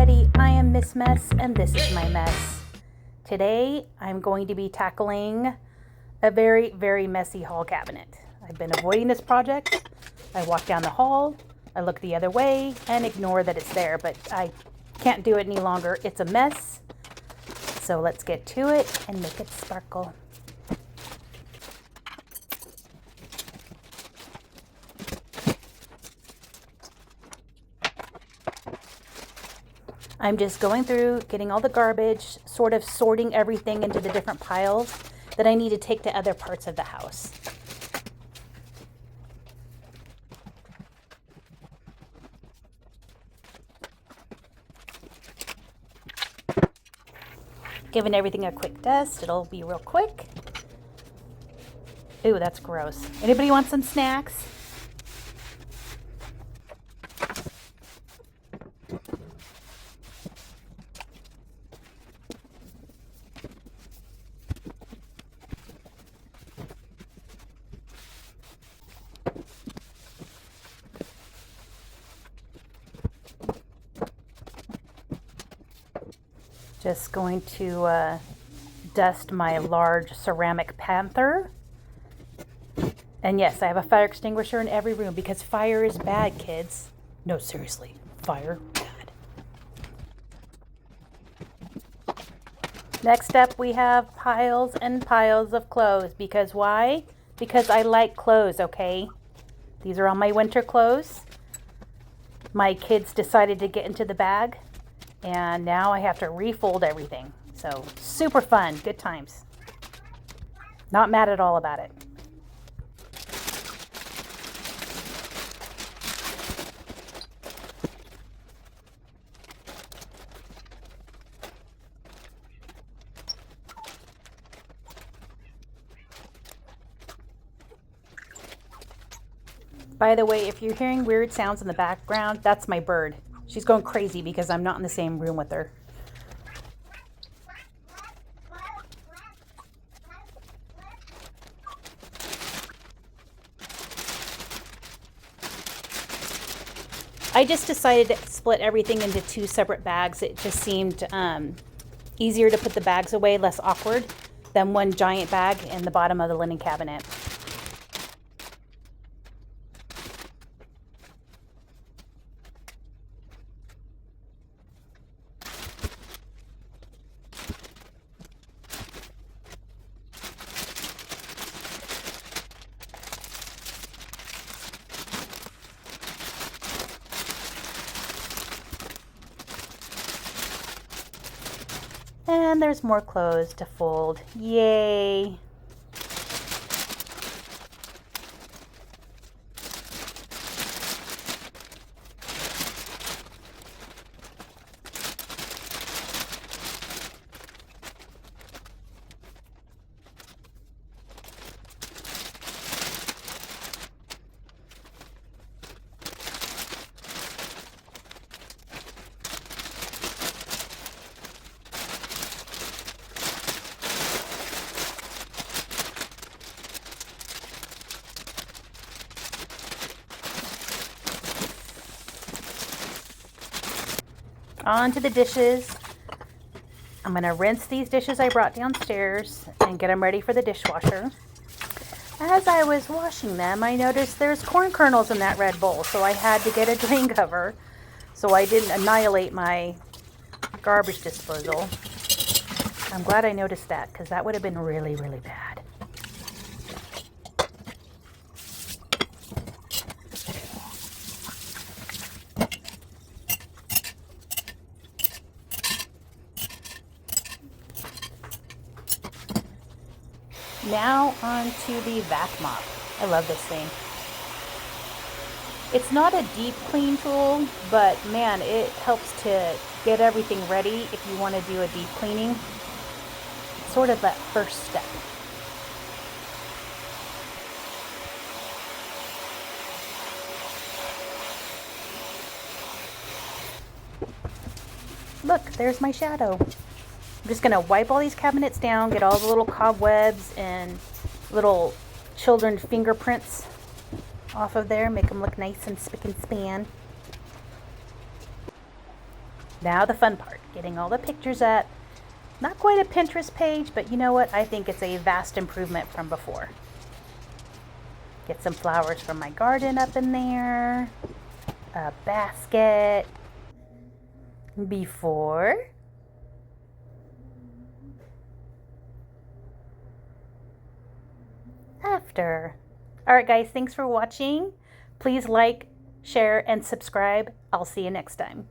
everybody, I am Miss Mess and this is my mess. Today I'm going to be tackling a very, very messy hall cabinet. I've been avoiding this project. I walk down the hall, I look the other way and ignore that it's there, but I can't do it any longer. It's a mess. So let's get to it and make it sparkle. I'm just going through, getting all the garbage, sort of sorting everything into the different piles that I need to take to other parts of the house. Giving everything a quick dust, it'll be real quick. Ooh, that's gross. Anybody want some snacks? Just going to dust my large ceramic panther. And yes, I have a fire extinguisher in every room because fire is bad, kids. No, seriously, fire bad. Next up, we have piles and piles of clothes. Because why? Because I like clothes, okay? These are all my winter clothes. My kids decided to get into the bag. And now I have to refold everything. So super fun, good times. Not mad at all about it. By the way, if you're hearing weird sounds in the background, that's my bird. She's going crazy because I'm not in the same room with her. I just decided to split everything into two separate bags. It just seemed easier to put the bags away, less awkward than one giant bag in the bottom of the linen cabinet. And there's more clothes to fold. Yay! On to the dishes. I'm going to rinse these dishes I brought downstairs and get them ready for the dishwasher. As I was washing them, I noticed there's corn kernels in that red bowl, so I had to get a drain cover so I didn't annihilate my garbage disposal. I'm glad I noticed that because that would have been really, really bad. Now on to the vac mop. I love this thing. It's not a deep clean tool, but man, it helps to get everything ready if you want to do a deep cleaning. It's sort of that first step. Look, there's my shadow. I'm just going to wipe all these cabinets down, get all the little cobwebs and little children fingerprints off of there, make them look nice and spick and span. Now the fun part, getting all the pictures up. Not quite a Pinterest page, but you know what? I think it's a vast improvement from before. Get some flowers from my garden up in there. A basket. Before. After. All right, guys, thanks for watching. Please like, share, and subscribe. I'll see you next time.